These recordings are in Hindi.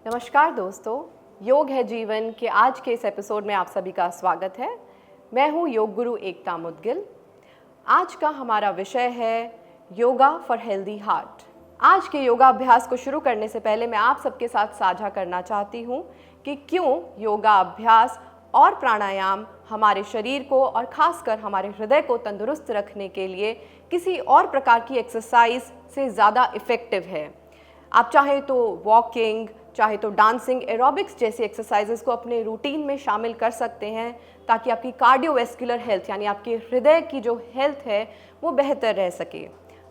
नमस्कार दोस्तों, योग है जीवन के आज के इस एपिसोड में आप सभी का स्वागत है। मैं हूँ योग गुरु एकता मुदगिल। आज का हमारा विषय है योगा फॉर हेल्दी हार्ट। आज के योगा अभ्यास को शुरू करने से पहले मैं आप सबके साथ साझा करना चाहती हूँ कि क्यों योगा अभ्यास और प्राणायाम हमारे शरीर को और खासकर हमारे हृदय को तंदुरुस्त रखने के लिए किसी और प्रकार की एक्सरसाइज से ज़्यादा इफ़ेक्टिव है। आप चाहे तो वॉकिंग, चाहे तो डांसिंग, एरोबिक्स जैसी एक्सरसाइजेस को अपने रूटीन में शामिल कर सकते हैं ताकि आपकी कार्डियोवैस्कुलर हेल्थ यानी आपके हृदय की जो हेल्थ है वो बेहतर रह सके।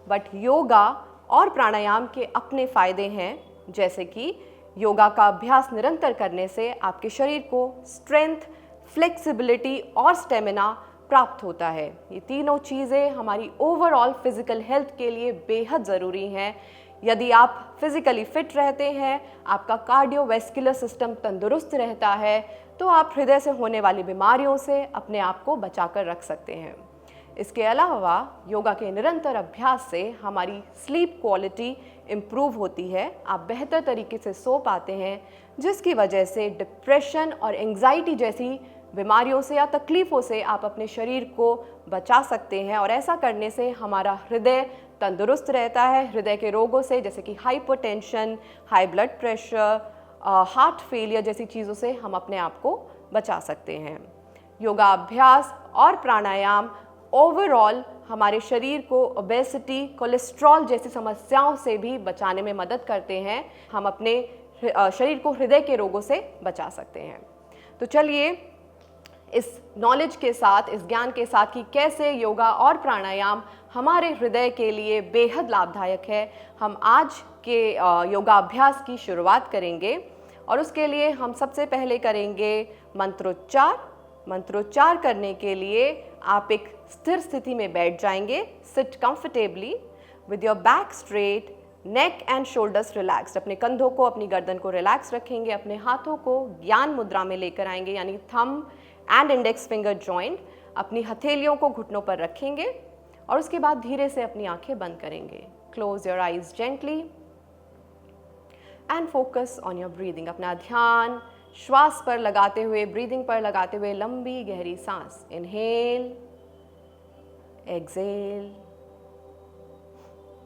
बट योगा और प्राणायाम के अपने फ़ायदे हैं, जैसे कि योगा का अभ्यास निरंतर करने से आपके शरीर को स्ट्रेंथ, फ्लेक्सिबिलिटी और स्टेमिना प्राप्त होता है। ये तीनों चीज़ें हमारी ओवरऑल फिजिकल हेल्थ के लिए बेहद ज़रूरी हैं। यदि आप फिजिकली फिट रहते हैं, आपका कार्डियोवैस्कुलर सिस्टम तंदुरुस्त रहता है, तो आप हृदय से होने वाली बीमारियों से अपने आप को बचाकर रख सकते हैं। इसके अलावा योगा के निरंतर अभ्यास से हमारी स्लीप क्वालिटी इम्प्रूव होती है। आप बेहतर तरीके से सो पाते हैं, जिसकी वजह से डिप्रेशन और एंग्जाइटी जैसी बीमारियों से या तकलीफ़ों से आप अपने शरीर को बचा सकते हैं। और ऐसा करने से हमारा हृदय तंदुरुस्त रहता है। हृदय के रोगों से जैसे कि hypertension, high blood pressure, heart failure जैसी चीज़ों से हम अपने आप को बचा सकते हैं। योगा अभ्यास और प्राणायाम ओवरऑल हमारे शरीर को ओबेसिटी, कोलेस्ट्रॉल जैसी समस्याओं से भी बचाने में मदद करते हैं। हम अपने शरीर को हृदय के रोगों से बचा सकते हैं। तो चलिए इस नॉलेज के साथ, इस ज्ञान के साथ कि कैसे योगा और प्राणायाम हमारे हृदय के लिए बेहद लाभदायक है, हम आज के योगा अभ्यास की शुरुआत करेंगे। और उसके लिए हम सबसे पहले करेंगे मंत्रोच्चार। मंत्रोच्चार करने के लिए आप एक स्थिर स्थिति में बैठ जाएंगे। Seat comfortably with your back straight, neck and shoulders relaxed. अपने कंधों को, अपनी गर्दन को रिलैक्स रखेंगे। अपने हाथों को ज्ञान मुद्रा में लेकर आएंगे, यानी thumb and index finger joint. अपनी हथेलियों को घुटनों पर रखेंगे और उसके बाद धीरे से अपनी आंखें बंद करेंगे। Close your eyes gently and focus on your breathing. अपना ध्यान श्वास पर लगाते हुए, ब्रीदिंग पर लगाते हुए लंबी गहरी सांस। Inhale, exhale.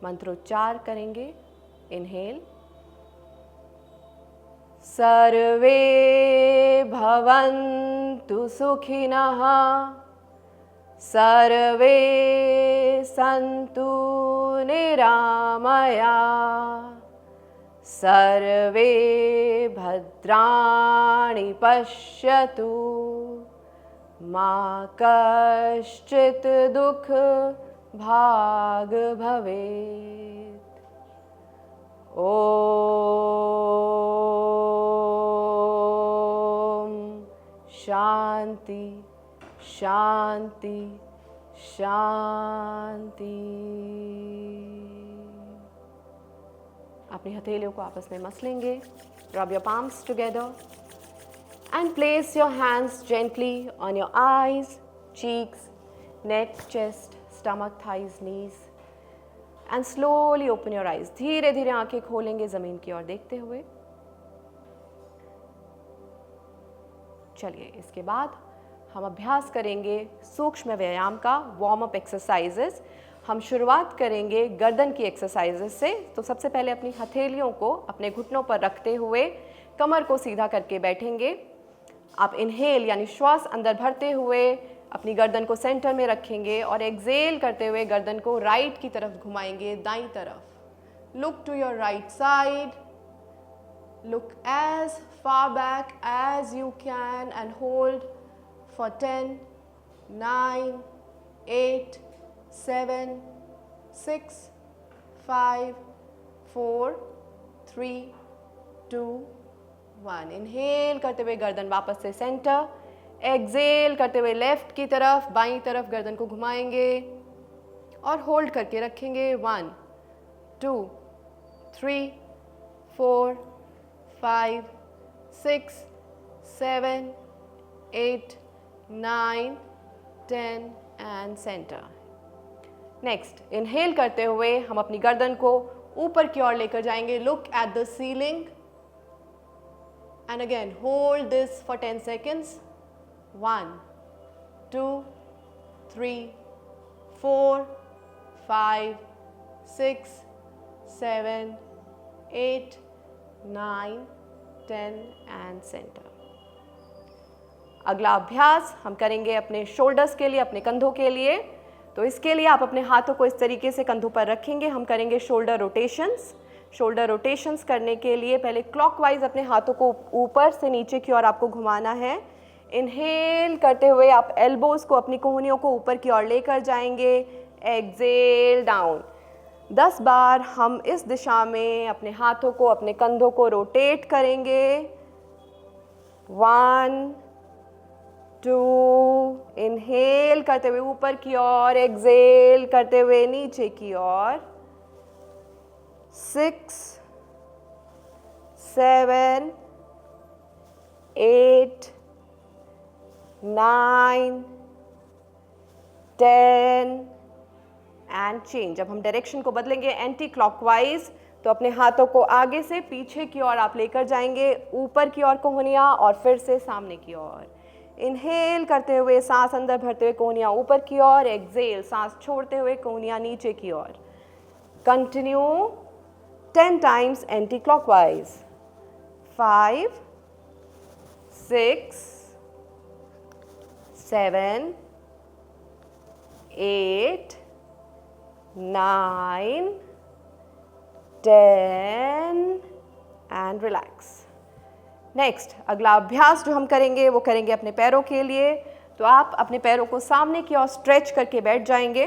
मंत्रोच्चार करेंगे। इनहेल, सर्वे भवन्तु सुखिनः, सर्वे सन्तु निरामया, सर्वे भद्राणि पश्यतु, मा कश्चित् दुःख भाग भवेत्। ओम शांति शांति शांति। अपनी हथेलियों को आपस में मस लेंगे। Rub your palms together and place your hands gently on your eyes, cheeks, neck, chest, stomach, thighs, knees and slowly open your eyes. धीरे धीरे आंखें खोलेंगे ज़मीन की ओर देखते हुए। चलिए, इसके बाद हम अभ्यास करेंगे सूक्ष्म व्यायाम का, वार्म अप एक्सरसाइजेस। हम शुरुआत करेंगे गर्दन की एक्सरसाइजेस से। तो सबसे पहले अपनी हथेलियों को अपने घुटनों पर रखते हुए कमर को सीधा करके बैठेंगे। आप इनहेल यानी श्वास अंदर भरते हुए अपनी गर्दन को सेंटर में रखेंगे और एक्सहेल करते हुए गर्दन को राइट की तरफ घुमाएंगे, दाईं तरफ। Look to your right side, look as far back as you can and hold for 10, 9, 8, 7, 6, 5, 4, 3, 2, 1। Inhale करते हुए गर्दन वापस से सेंटर, एक्सहेल करते हुए लेफ्ट की तरफ, बाईं तरफ गर्दन को घुमाएंगे और होल्ड करके रखेंगे। 1, 2, 3, 4, 5, 6, 7, 8, 9, 10 एंड सेंटर। नेक्स्ट, इनहेल करते हुए हम अपनी गर्दन को ऊपर की ओर लेकर जाएंगे। Look at the ceiling and again hold this for 10 seconds. 1, 2, 3, 4, 5, 6, 7, 8, 9, 10 and center. अगला अभ्यास हम करेंगे अपने शोल्डर्स के लिए, अपने कंधों के लिए। तो इसके लिए आप अपने हाथों को इस तरीके से कंधों पर रखेंगे। हम करेंगे शोल्डर रोटेशंस। शोल्डर रोटेशंस करने के लिए पहले क्लॉकवाइज अपने हाथों को ऊपर से नीचे की ओर आपको घुमाना है। इनहेल करते हुए आप एल्बोज को, अपनी कोहनियों को ऊपर की ओर लेकर जाएंगे। Exhale down. 10 बार हम इस दिशा में अपने हाथों को, अपने कंधों को रोटेट करेंगे। 1, 2, इनहेल करते हुए ऊपर की ओर, एक्सेल करते हुए नीचे की ओर। 6, 7, 8, 9, 10 एंड चेंज। अब हम डायरेक्शन को बदलेंगे एंटी क्लॉकवाइज। तो अपने हाथों को आगे से पीछे की ओर आप लेकर जाएंगे, ऊपर की ओर कोहनियाँ और फिर से सामने की ओर। इनहेल करते हुए सांस अंदर भरते हुए कोहनियाँ ऊपर की ओर, एक्सेल सांस छोड़ते हुए कोहनियाँ नीचे की ओर। Continue 10 times anti clockwise. 5, 6, 7, 8, 9, 10 and relax. Next अगला अभ्यास जो हम करेंगे वो करेंगे अपने पैरों के लिए। तो आप अपने पैरों को सामने की ओर स्ट्रेच करके बैठ जाएंगे।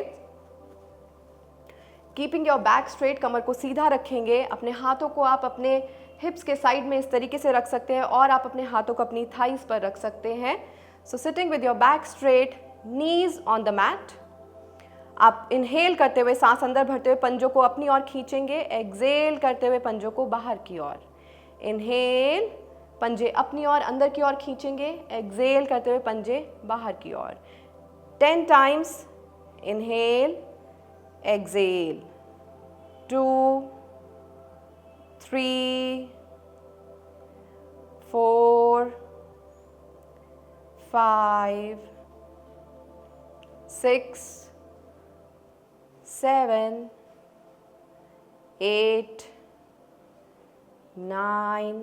कीपिंग योर बैक स्ट्रेट, कमर को सीधा रखेंगे। अपने हाथों को आप अपने हिप्स के साइड में इस तरीके से रख सकते हैं और आप अपने हाथों को अपनी थाइस पर रख सकते हैं। So sitting with your back straight, knees on the mat. आप इनहेल करते हुए सांस अंदर भरते हुए पंजों को अपनी ओर खींचेंगे। एक्सेल करते हुए पंजों को बाहर की ओर। इनहेल, पंजे अपनी ओर अंदर की ओर खींचेंगे। एक्सेल करते हुए पंजे बाहर की ओर। 10 times. Inhale, exhale. 2, 3, 4, 5, 6, 7, 8, 9,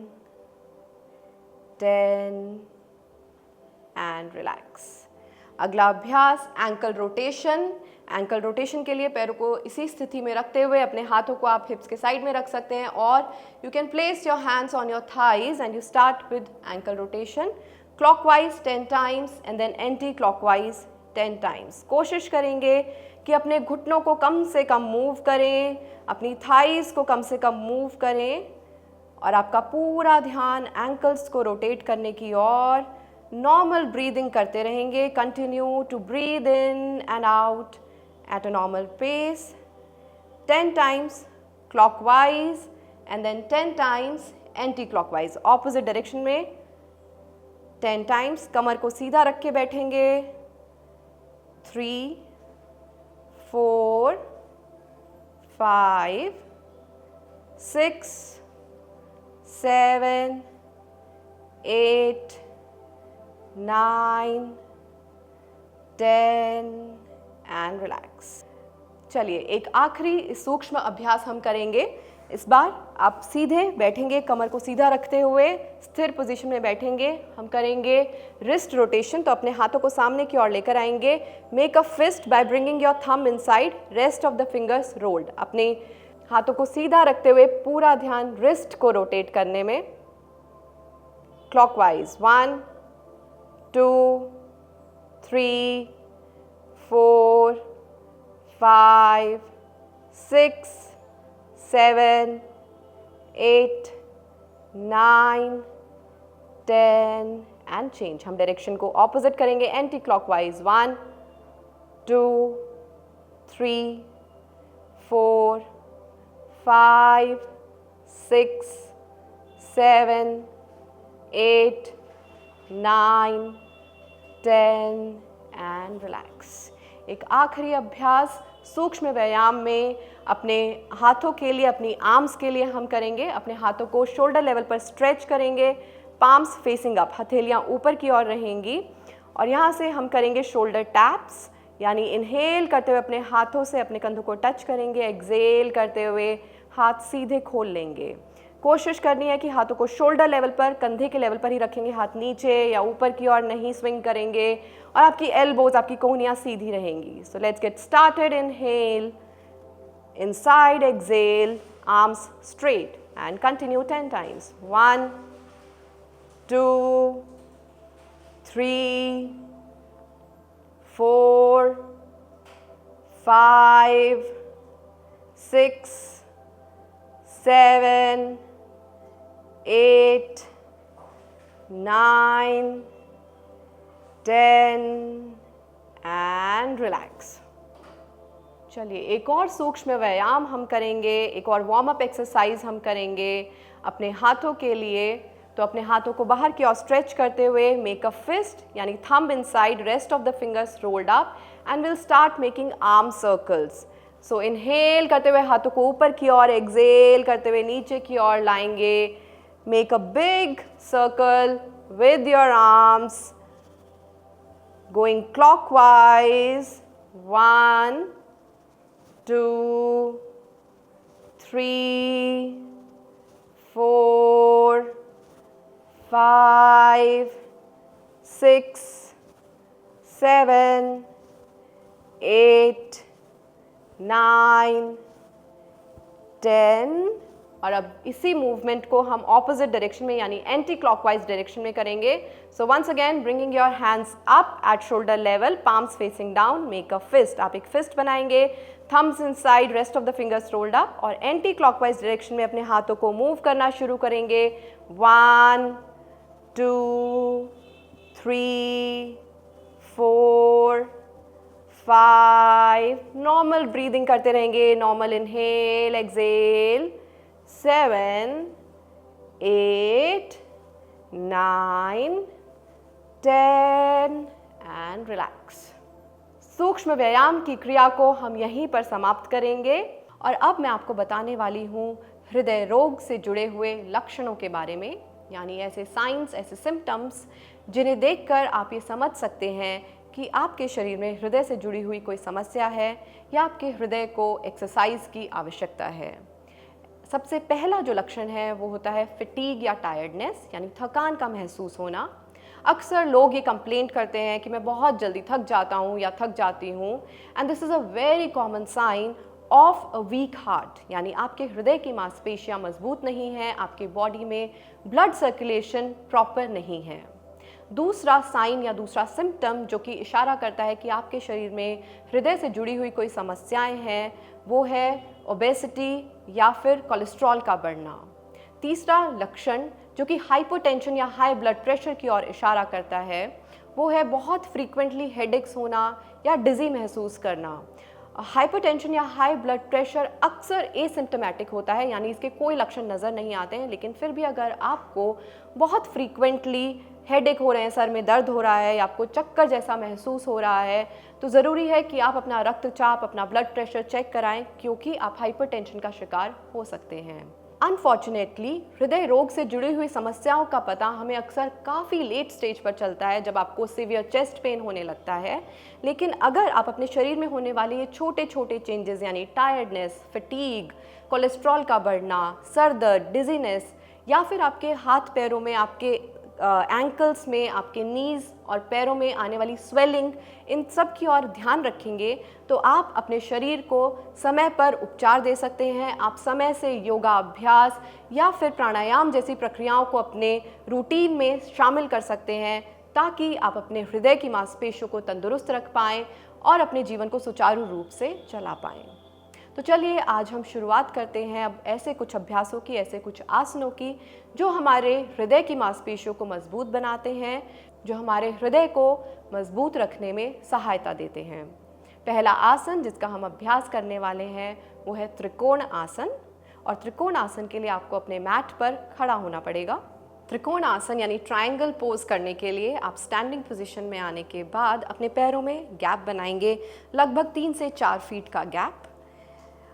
10 and relax. अगला अभ्यास एंकल रोटेशन। एंकल रोटेशन के लिए पैरों को इसी स्थिति में रखते हुए अपने हाथों को आप हिप्स के साइड में रख सकते हैं और you can place your hands on your thighs and you start with ankle rotation. Clockwise 10 times and then anti clockwise 10 times. कोशिश करेंगे कि अपने घुटनों को कम से कम मूव करें, अपनी थाइज को कम से कम मूव करें और आपका पूरा ध्यान एंकल्स को रोटेट करने की ओर। नॉर्मल ब्रीदिंग करते रहेंगे। Continue to breathe in and out at a normal pace. 10 times clockwise and then 10 times anti clockwise, opposite direction में 10 टाइम्स। कमर को सीधा रख के बैठेंगे। 3, 4, 5, 6, 7, 8, 9, 10 एंड रिलैक्स। चलिए एक आखिरी सूक्ष्म अभ्यास हम करेंगे। इस बार आप सीधे बैठेंगे, कमर को सीधा रखते हुए स्थिर पोजीशन में बैठेंगे। हम करेंगे रिस्ट रोटेशन। तो अपने हाथों को सामने की ओर लेकर आएंगे। Make a fist by bringing your thumb inside, rest of the fingers rolled. अपने हाथों को सीधा रखते हुए पूरा ध्यान रिस्ट को रोटेट करने में। Clockwise 1, 2, 3, 4, 5, 6, 7, 8, 9, 10 and change. हम डायरेक्शन को ऑपोजिट करेंगे एंटी क्लॉकवाइज। 1, 2, 3, 4, 5, 6, 7, 8, 9, 10 and relax. एक आखिरी अभ्यास सूक्ष्म व्यायाम में अपने हाथों के लिए, अपनी आर्म्स के लिए हम करेंगे। अपने हाथों को शोल्डर लेवल पर स्ट्रेच करेंगे। पाम्स फेसिंग अप, हथेलियाँ ऊपर की ओर रहेंगी और यहाँ से हम करेंगे शोल्डर टैप्स, यानी इनहेल करते हुए अपने हाथों से अपने कंधों को टच करेंगे, एक्सेल करते हुए हाथ सीधे खोल लेंगे। कोशिश करनी है कि हाथों को शोल्डर लेवल पर, कंधे के लेवल पर ही रखेंगे, हाथ नीचे या ऊपर की ओर नहीं स्विंग करेंगे और आपकी एल्बोज, आपकी कोहनियाँ सीधी रहेंगी। So let's get started. Inhale, inside, exhale, arms straight and continue 10 times. 1, 2, 3, 4, 5, 6, 7, 8, 9, 10 and relax. चलिए एक और सूक्ष्म व्यायाम हम करेंगे, एक और वार्म अप एक्सरसाइज हम करेंगे अपने हाथों के लिए। तो अपने हाथों को बाहर की ओर स्ट्रेच करते हुए मेक अ फिस्ट, यानी thumb inside, rest of the fingers rolled up and will start making arm circles. So inhale करते हुए हाथों को ऊपर की ओर, एक्सेल करते हुए नीचे की ओर लाएंगे। Make a big circle with your arms going clockwise. 1, 2, 3, 4, 5, 6, 7, 8, 9, 10 और अब इसी मूवमेंट को हम ऑपोजिट डायरेक्शन में यानी एंटी क्लॉकवाइज डायरेक्शन में करेंगे। So once again bringing your hands up at shoulder level, palms facing down, make a fist. आप एक फिस्ट बनाएंगे, thumbs inside, rest of the fingers rolled up और एंटी क्लॉकवाइज डायरेक्शन में अपने हाथों को मूव करना शुरू करेंगे। 1, 2, 3, 4, 5, नॉर्मल ब्रीदिंग करते रहेंगे, normal inhale, exhale. 7, 8, 9, 10 and relax. सूक्ष्म व्यायाम की क्रिया को हम यहीं पर समाप्त करेंगे और अब मैं आपको बताने वाली हूँ हृदय रोग से जुड़े हुए लक्षणों के बारे में, यानी ऐसे साइंस, ऐसे सिम्टम्स जिन्हें देखकर आप ये समझ सकते हैं कि आपके शरीर में हृदय से जुड़ी हुई कोई समस्या है या आपके हृदय को एक्सरसाइज की आवश्यकता है। सबसे पहला जो लक्षण है वो होता है फटीग या टायर्डनेस, यानी थकान का महसूस होना। अक्सर लोग ये कंप्लेंट करते हैं कि मैं बहुत जल्दी थक जाता हूँ या थक जाती हूँ, and this is a very common sign of a weak heart, यानी आपके हृदय की मांसपेशियाँ मजबूत नहीं हैं, आपके बॉडी में ब्लड सर्कुलेशन प्रॉपर नहीं है। दूसरा साइन या दूसरा सिम्टम जो कि इशारा करता है कि आपके शरीर में हृदय से जुड़ी हुई कोई समस्याएं हैं, वो है ओबेसिटी या फिर कोलेस्ट्रॉल का बढ़ना। तीसरा लक्षण जो कि हाइपोटेंशन या हाई ब्लड प्रेशर की ओर इशारा करता है, वो है बहुत फ्रीक्वेंटली हेडेक्स होना या डिजी महसूस करना। हाइपरटेंशन या हाई ब्लड प्रेशर अक्सर एसिम्टोमेटिक होता है, यानी इसके कोई लक्षण नज़र नहीं आते हैं, लेकिन फिर भी अगर आपको बहुत फ्रीक्वेंटली हेडेक हो रहे हैं, सर में दर्द हो रहा है या आपको चक्कर जैसा महसूस हो रहा है, तो ज़रूरी है कि आप अपना रक्तचाप, अपना ब्लड प्रेशर चेक कराएं, क्योंकि आप हाइपरटेंशन का शिकार हो सकते हैं। अनफॉर्चुनेटली हृदय रोग से जुड़ी हुई समस्याओं का पता हमें अक्सर काफ़ी लेट स्टेज पर चलता है, जब आपको सीवियर चेस्ट पेन होने लगता है। लेकिन अगर आप अपने शरीर में होने वाले ये छोटे छोटे चेंजेस, यानी टायर्डनेस, फटीग, कोलेस्ट्रॉल का बढ़ना, सर दर्द, डिजीनेस, या फिर आपके हाथ पैरों में, आपके एंकल्स में, आपके नीज़ और पैरों में आने वाली स्वेलिंग, इन सब की ओर ध्यान रखेंगे तो आप अपने शरीर को समय पर उपचार दे सकते हैं। आप समय से योगा अभ्यास या फिर प्राणायाम जैसी प्रक्रियाओं को अपने रूटीन में शामिल कर सकते हैं, ताकि आप अपने हृदय की मांसपेशियों को तंदुरुस्त रख पाएँ और अपने जीवन को सुचारू रूप से चला पाएँ। तो चलिए आज हम शुरुआत करते हैं अब ऐसे कुछ अभ्यासों की, ऐसे कुछ आसनों की जो हमारे हृदय की मांसपेशियों को मजबूत बनाते हैं, जो हमारे हृदय को मजबूत रखने में सहायता देते हैं। पहला आसन जिसका हम अभ्यास करने वाले हैं वो है त्रिकोण आसन, और त्रिकोण आसन के लिए आपको अपने मैट पर खड़ा होना पड़ेगा। त्रिकोण आसन यानी ट्रायंगल पोज करने के लिए आप स्टैंडिंग पोजीशन में आने के बाद अपने पैरों में गैप बनाएंगे, लगभग 3 से 4 फीट का गैप।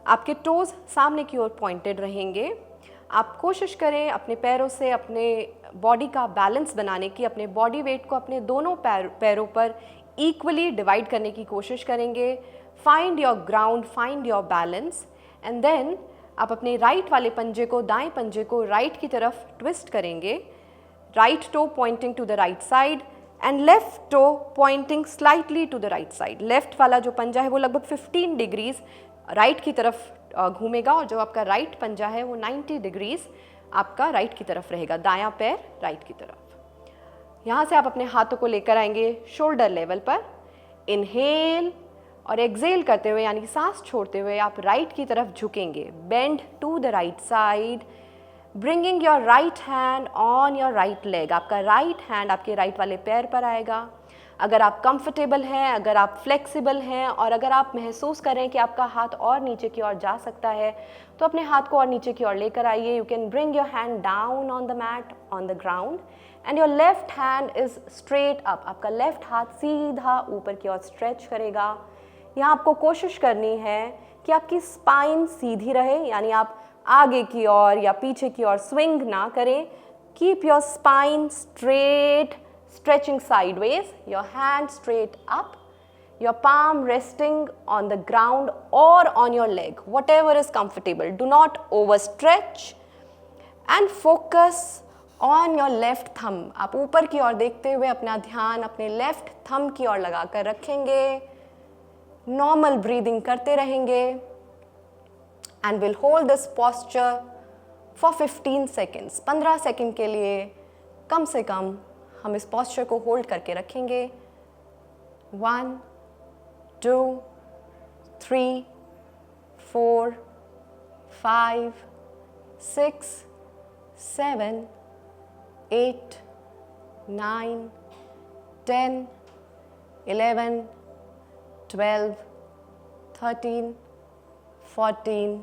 आपके टोज सामने की ओर पॉइंटेड रहेंगे। आप कोशिश करें अपने पैरों से अपने बॉडी का बैलेंस बनाने की, अपने बॉडी वेट को अपने दोनों पैरों पर इक्वली डिवाइड करने की कोशिश करेंगे। Find your ground, find your balance, and then आप अपने राइट वाले पंजे को, दाएं पंजे को राइट की तरफ ट्विस्ट करेंगे, right toe pointing to the right side and left toe pointing slightly to the right side. Left वाला जो पंजा है वो लगभग 15 डिग्रीज राइट की तरफ घूमेगा और जो आपका राइट पंजा है वो 90 डिग्रीज आपका राइट की तरफ रहेगा, दायां पैर राइट की तरफ। यहाँ से आप अपने हाथों को लेकर आएंगे शोल्डर लेवल पर। इनहेल और एक्सेल करते हुए यानी सांस छोड़ते हुए आप राइट की तरफ झुकेंगे, bend to the right side, bringing your right hand on your right leg. आपका राइट हैंड आपके राइट वाले पैर पर आएगा। अगर आप कंफर्टेबल हैं, अगर आप फ्लेक्सिबल हैं और अगर आप महसूस करें कि आपका हाथ और नीचे की ओर जा सकता है तो अपने हाथ को और नीचे की ओर लेकर आइए। You can bring your hand down on the mat, on the ground, and your left hand is straight up. आपका लेफ्ट हाथ सीधा ऊपर की ओर स्ट्रेच करेगा। यहाँ आपको कोशिश करनी है कि आपकी स्पाइन सीधी रहे, यानी आप आगे की ओर या पीछे की ओर स्विंग ना करें। Keep your spine straight, stretching sideways, your hand straight up, your palm resting on the ground or on your leg, whatever is comfortable. Do not overstretch and focus on your left thumb. आप ऊपर की ओर देखते हुए अपना ध्यान अपने लेफ्ट थंब की ओर लगाकर रखेंगे। नॉर्मल ब्रीदिंग करते रहेंगे and we'll hold this posture for 15 seconds. 15 second के लिए कम से कम हम इस पॉस्चर को होल्ड करके रखेंगे। 1 2 3 4 5 6 7 8 9 10 11 12 13 14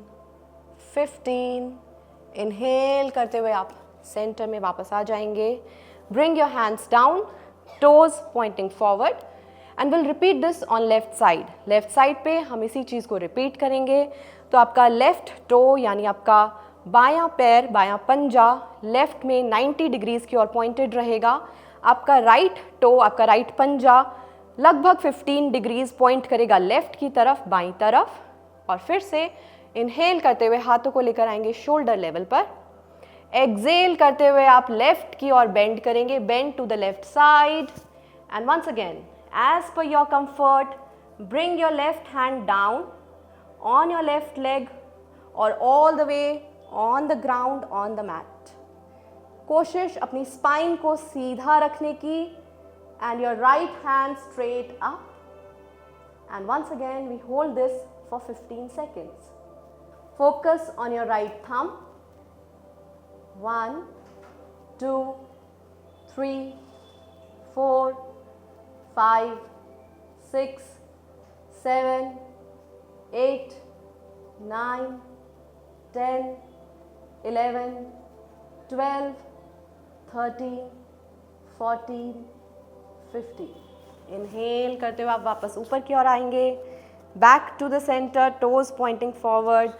15। इनहेल करते हुए आप सेंटर में वापस आ जाएंगे। Bring your hands down, toes pointing forward, and we'll repeat this on left side. Left side पे हम इसी चीज़ को repeat करेंगे। तो आपका left toe यानी आपका बायां पैर, बायां पंजा लेफ्ट में 90 डिग्रीज की ओर pointed रहेगा। आपका right toe, आपका right पंजा लगभग 15 डिग्रीज point करेगा लेफ्ट की तरफ, बाईं तरफ। और फिर से इनहेल करते हुए हाथों को लेकर आएंगे शोल्डर लेवल पर। एक्सेल करते हुए आप लेफ्ट की ओर बेंड करेंगे, bend to the left side, and once again as per your comfort bring your left hand down on your left leg और all the way on the ground on the mat. कोशिश अपनी स्पाइन को सीधा रखने की and your right hand straight up, and once again we hold this for 15 seconds. Focus on your right thumb. 1 2 3 4 5 6 7 8 9 10 11 12 13 14 15। Inhale करते हुए आप वापस ऊपर की ओर आएंगे, back to the center, toes pointing forward.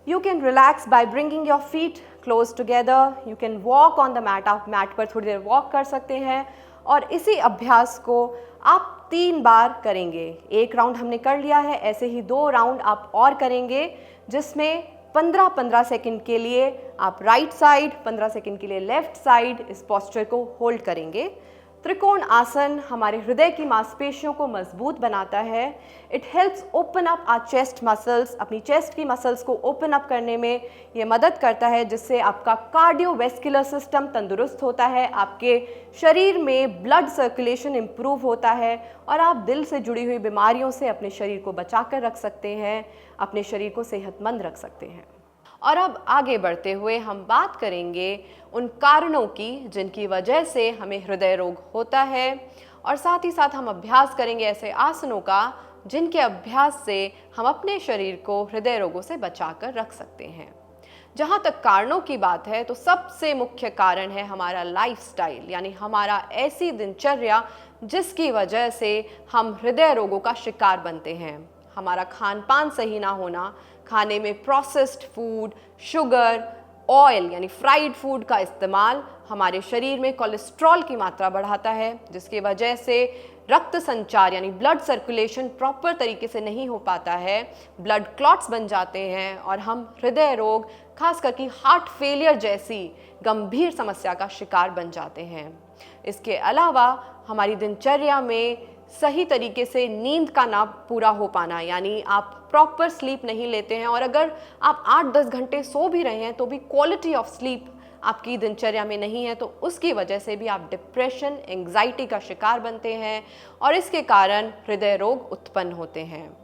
You can relax by bringing your feet close together. You can walk on the mat. आप मैट पर थोड़ी देर वॉक कर सकते हैं और इसी अभ्यास को आप 3 बार करेंगे। एक राउंड हमने कर लिया है, ऐसे ही 2 राउंड आप और करेंगे जिसमें 15-15 सेकंड के लिए आप राइट साइड, 15 सेकंड के लिए लेफ्ट साइड इस पोस्चर को होल्ड करेंगे। त्रिकोण आसन हमारे हृदय की मांसपेशियों को मजबूत बनाता है। It helps open up our chest muscles. अपनी चेस्ट की मसल्स को ओपन अप करने में ये मदद करता है, जिससे आपका कार्डियोवैस्कुलर सिस्टम तंदुरुस्त होता है, आपके शरीर में ब्लड सर्कुलेशन इम्प्रूव होता है और आप दिल से जुड़ी हुई बीमारियों से अपने शरीर को बचा कर रख सकते हैं, अपने शरीर को सेहतमंद रख सकते हैं। और अब आगे बढ़ते हुए हम बात करेंगे उन कारणों की जिनकी वजह से हमें हृदय रोग होता है, और साथ ही साथ हम अभ्यास करेंगे ऐसे आसनों का जिनके अभ्यास से हम अपने शरीर को हृदय रोगों से बचा कर रख सकते हैं। जहाँ तक कारणों की बात है तो सबसे मुख्य कारण है हमारा लाइफस्टाइल, यानी हमारा ऐसी दिनचर्या जिसकी वजह से हम हृदय रोगों का शिकार बनते हैं। हमारा खान पान सही ना होना, खाने में प्रोसेस्ड फूड, शुगर, ऑयल यानी फ्राइड फूड का इस्तेमाल हमारे शरीर में कोलेस्ट्रॉल की मात्रा बढ़ाता है, जिसकी वजह से रक्त संचार यानी ब्लड सर्कुलेशन प्रॉपर तरीके से नहीं हो पाता है, ब्लड क्लॉट्स बन जाते हैं और हम हृदय रोग, खास करके हार्ट फेलियर जैसी गंभीर समस्या का शिकार बन जाते हैं। इसके अलावा हमारी दिनचर्या में सही तरीके से नींद का ना पूरा हो पाना, यानी आप प्रॉपर स्लीप नहीं लेते हैं, और अगर आप 8-10 घंटे सो भी रहे हैं तो भी क्वालिटी ऑफ स्लीप आपकी दिनचर्या में नहीं है, तो उसकी वजह से भी आप डिप्रेशन, एंग्जाइटी का शिकार बनते हैं और इसके कारण हृदय रोग उत्पन्न होते हैं।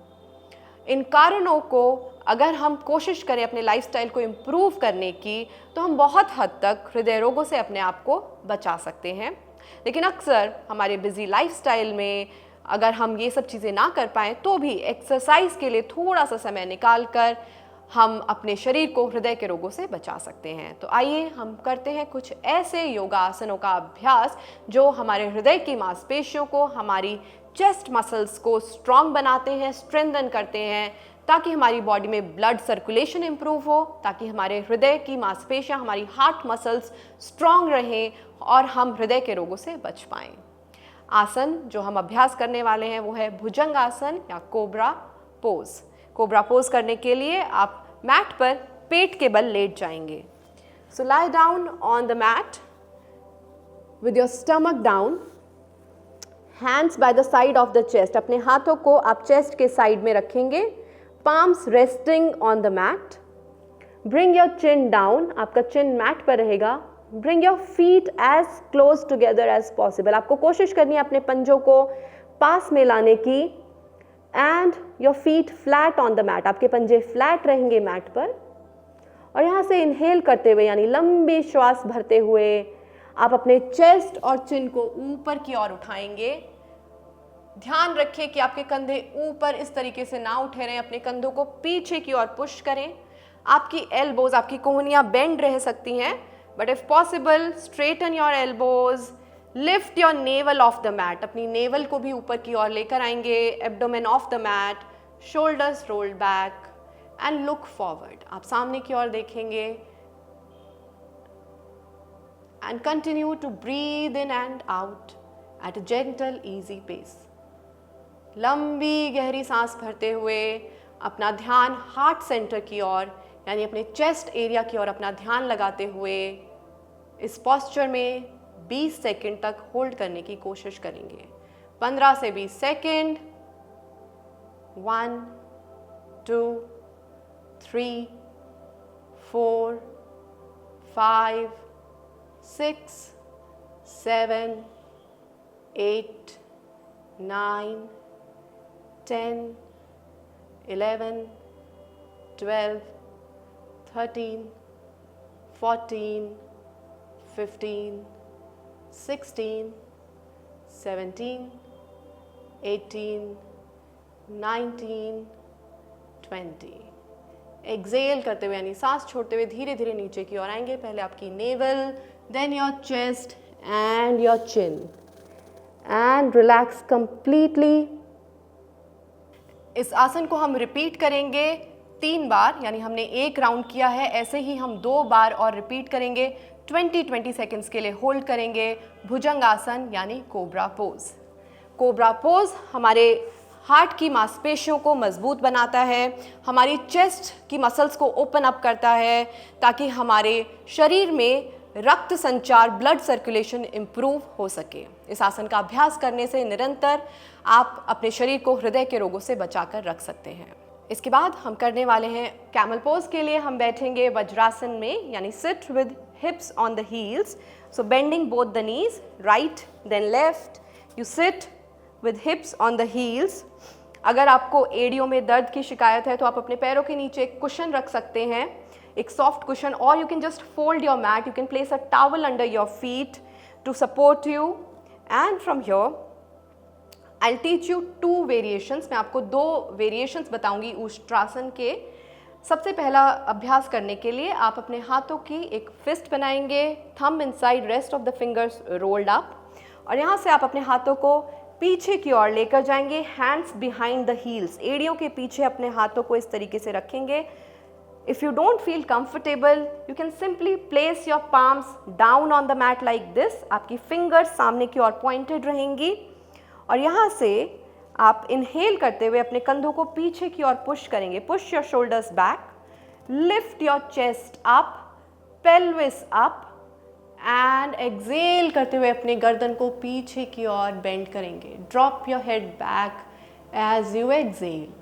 इन कारणों को अगर हम कोशिश करें अपने लाइफस्टाइल को इम्प्रूव करने की, तो हम बहुत हद तक हृदय रोगों से अपने आप को बचा सकते हैं। लेकिन अक्सर हमारे बिजी लाइफस्टाइल में अगर हम ये सब चीज़ें ना कर पाएँ, तो भी एक्सरसाइज के लिए थोड़ा सा समय निकाल कर हम अपने शरीर को हृदय के रोगों से बचा सकते हैं। तो आइए हम करते हैं कुछ ऐसे योगासनों का अभ्यास जो हमारे हृदय की मांसपेशियों को, हमारी चेस्ट मसल्स को स्ट्रॉन्ग बनाते हैं, स्ट्रेंथन करते हैं, ताकि हमारी बॉडी में ब्लड सर्कुलेशन इम्प्रूव हो, ताकि हमारे हृदय की मांसपेशियां, हमारी हार्ट मसल्स स्ट्रॉन्ग रहें और हम हृदय के रोगों से बच पाएँ। आसन जो हम अभ्यास करने वाले हैं वो है भुजंग आसन या कोबरा पोज। कोबरा पोज करने के लिए आप मैट पर पेट के बल लेट जाएंगे। So lie down on the mat with your stomach down, hands by the side of the chest. अपने हाथों को आप चेस्ट के साइड में रखेंगे, palms resting on the mat. Bring your chin down, आपका चिन मैट पर रहेगा। Bring your feet as close together as possible. आपको कोशिश करनी है अपने पंजों को पास में लाने की। And your feet flat on the mat. आपके पंजे फ्लैट रहेंगे मैट पर। और यहाँ से इनहेल करते हुए यानी लंबी श्वास भरते हुए आप अपने चेस्ट और चिन को ऊपर की ओर उठाएंगे। ध्यान रखें कि आपके कंधे ऊपर इस तरीके से ना उठे रहें, अपने कंधों को पीछे की ओर पुश करें। आपकी एल्बोज, आपकी कोहनियां बेंड रह सकती हैं, but if possible straighten your elbows, lift your navel off the mat. अपनी नेवल को भी ऊपर की ओर लेकर आएंगे, abdomen off the mat, shoulders rolled back and look forward. आप सामने की ओर देखेंगे and continue to breathe in and out at a gentle easy pace. लंबी गहरी सांस भरते हुए अपना ध्यान हार्ट सेंटर की ओर यानी अपने चेस्ट एरिया की ओर अपना ध्यान लगाते हुए इस पोस्चर में 20 सेकंड तक होल्ड करने की कोशिश करेंगे। 15 से 20 सेकंड। 1 2 3 4 5 6 7 8 9 10 11 12 13 14 15 16 17 18 19 20। एक्सेल करते हुए यानी सांस छोड़ते हुए धीरे धीरे नीचे की ओर आएंगे। पहले आपकी navel, then your chest and your chin, and relax completely. इस आसन को हम रिपीट करेंगे 3 बार, यानी हमने 1 राउंड किया है, ऐसे ही हम 2 बार और रिपीट करेंगे। 20 सेकंड्स के लिए होल्ड करेंगे भुजंग आसन यानी कोबरा पोज। कोबरा पोज हमारे हार्ट की मांसपेशियों को मजबूत बनाता है, हमारी चेस्ट की मसल्स को ओपन अप करता है, ताकि हमारे शरीर में रक्त संचार, ब्लड सर्कुलेशन इम्प्रूव हो सके। इस आसन का अभ्यास करने से निरंतर आप अपने शरीर को हृदय के रोगों से बचाकर रख सकते हैं। इसके बाद हम करने वाले हैं कैमल पोज। के लिए हम बैठेंगे वज्रासन में, यानी sit with hips on the heels. So bending both the knees, right then left, you sit with hips on the heels. अगर आपको एड़ियों में दर्द की शिकायत है तो आप अपने पैरों के नीचे एक कुशन रख सकते हैं, एक सॉफ्ट कुशन, और you can just fold your mat, you can place a towel under your feet to support you. And from here I will teach you 2 variations. मैं आपको 2 वेरिएशंस बताऊंगी उष्ट्रासन के। सबसे पहला अभ्यास करने के लिए आप अपने हाथों की एक फिस्ट बनाएंगे, thumb inside, rest of the fingers rolled up, और यहाँ से आप अपने हाथों को पीछे की ओर लेकर जाएंगे, हैंड्स बिहाइंड द हील्स। एड़ियों के पीछे अपने हाथों को इस तरीके से रखेंगे। If you don't feel comfortable, you can simply place your palms down on the mat like this. आपकी fingers सामने की ओर pointed रहेंगी और यहाँ से आप inhale करते हुए अपने कंधों को पीछे की ओर push करेंगे. Push your shoulders back, lift your chest up, pelvis up and exhale करते हुए अपने गर्दन को पीछे की ओर bend करेंगे. Drop your head back as you exhale.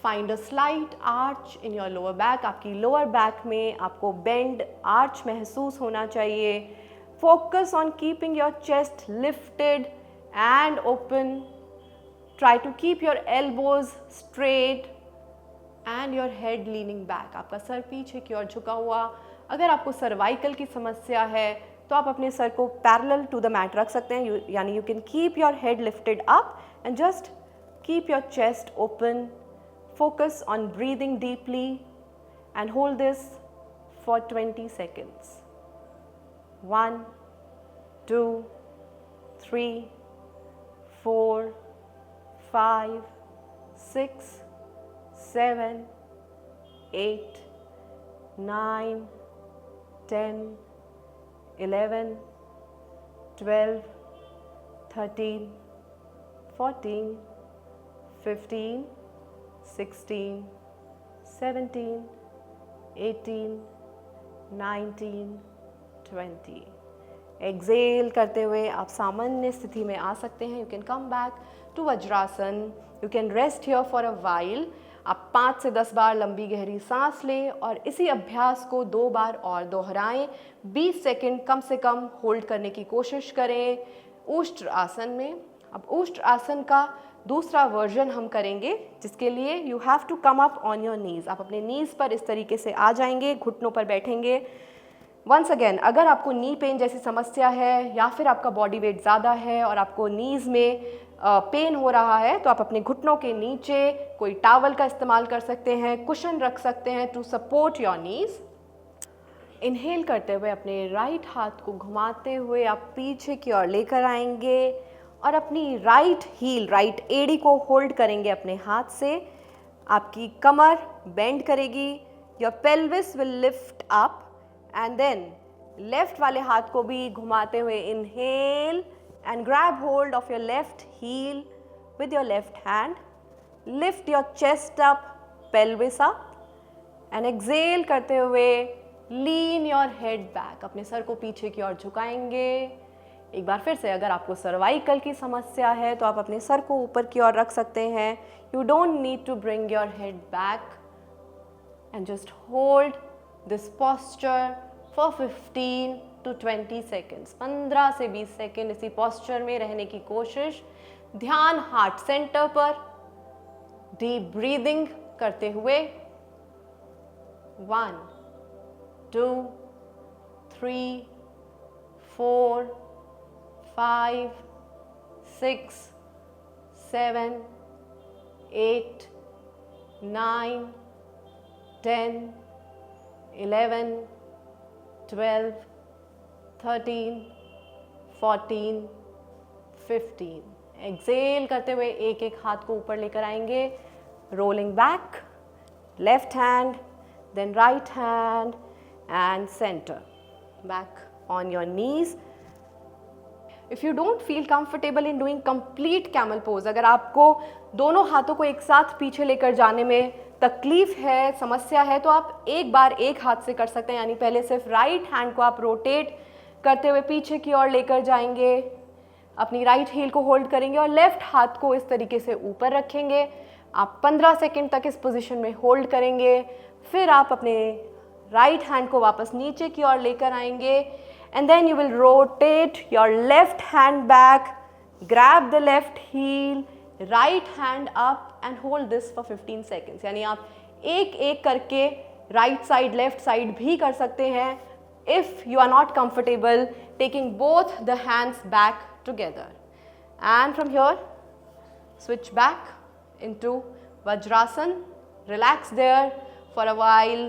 Find a slight arch in your lower back. आपकी lower back में आपको bend arch महसूस होना चाहिए. Focus on keeping your chest lifted and open. Try to keep your elbows straight and your head leaning back. आपका सर पीछे की ओर झुका हुआ. अगर आपको सर्वाइकल की समस्या है तो आप अपने सर को पैरेलल टू द मैट रख सकते हैं. यानी you can keep your head lifted up and just keep your chest open. Focus on breathing deeply and hold this for 20 seconds. 1, 2, 3, 4, 5, 6, 7, 8, 9, 10, 11, 12, 13, 14, 15, 16, 17, 18, 19, 20. Exhale करते हुए आप सामान्य स्थिति में आ सकते हैं. You can come back to Vajrasan. You can rest here for a while. आप 5 से 10 बार लंबी गहरी सांस लें और इसी अभ्यास को 2 बार और दोहराएं. 20 सेकंड कम से कम होल्ड करने की कोशिश करें उष्ट्र आसन में. अब उष्ट्र आसन का दूसरा वर्जन हम करेंगे जिसके लिए you have to come up on your knees. आप अपने नीज पर इस तरीके से आ जाएंगे, घुटनों पर बैठेंगे. वंस अगेन, अगर आपको नी पेन जैसी समस्या है या फिर आपका बॉडी वेट ज़्यादा है और आपको नीज में पेन हो रहा है तो आप अपने घुटनों के नीचे कोई टावल का इस्तेमाल कर सकते हैं, कुशन रख सकते हैं to support your knees. Inhale करते हुए अपने राइट हाथ को घुमाते हुए आप पीछे की ओर लेकर आएंगे और अपनी राइट हील, राइट एड़ी को होल्ड करेंगे अपने हाथ से. आपकी कमर बेंड करेगी. Your pelvis will lift up and then लेफ्ट वाले हाथ को भी घुमाते हुए inhale and grab hold of your left heel with your left hand. Lift your chest up, pelvis up and exhale करते हुए लीन योर हेड बैक. अपने सर को पीछे की ओर झुकाएंगे. एक बार फिर से, अगर आपको सर्वाइकल की समस्या है तो आप अपने सर को ऊपर की ओर रख सकते हैं. You don't need to bring your head back and just hold this posture for 15 to 20 seconds. 15 से 20 सेकेंड इसी पोस्चर में रहने की कोशिश. ध्यान हार्ट सेंटर पर. डीप ब्रीदिंग करते हुए 1, 2, 3, 4, 5, 6, 7, 8, 9, 10, 11, 12, 13, 14, 15. एक्सेल करते हुए एक एक हाथ को ऊपर लेकर आएंगे. Rolling back, left hand, then right hand and center. Back on your knees. If you don't feel comfortable in doing complete camel pose, अगर आपको दोनों हाथों को एक साथ पीछे लेकर जाने में तकलीफ है, समस्या है, तो आप एक बार एक हाथ से कर सकते हैं. यानी पहले सिर्फ राइट हैंड को आप रोटेट करते हुए पीछे की ओर लेकर जाएंगे. अपनी राइट हील को होल्ड करेंगे और लेफ्ट हाथ को इस तरीके से ऊपर रखेंगे. आप 15 सेकेंड तक इस पोजीशन में होल्ड करेंगे. फिर आप अपने राइट हैंड को वापस नीचे की ओर लेकर आएंगे and then you will rotate your left hand back, grab the left heel, right hand up and hold this for 15 seconds. यानी आप एक एक करके right side left side भी कर सकते हैं if you are not comfortable taking both the hands back together. And from here switch back into Vajrasan. Relax there for a while.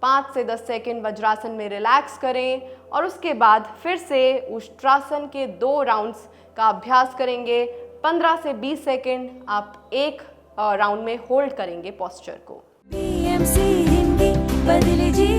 5 से 10 सेकेंड वज्रासन में रिलैक्स करें और उसके बाद फिर से उष्ट्रासन के 2 राउंड्स का अभ्यास करेंगे. 15 से 20 सेकेंड आप एक राउंड में होल्ड करेंगे पोस्चर को. बदले जीवन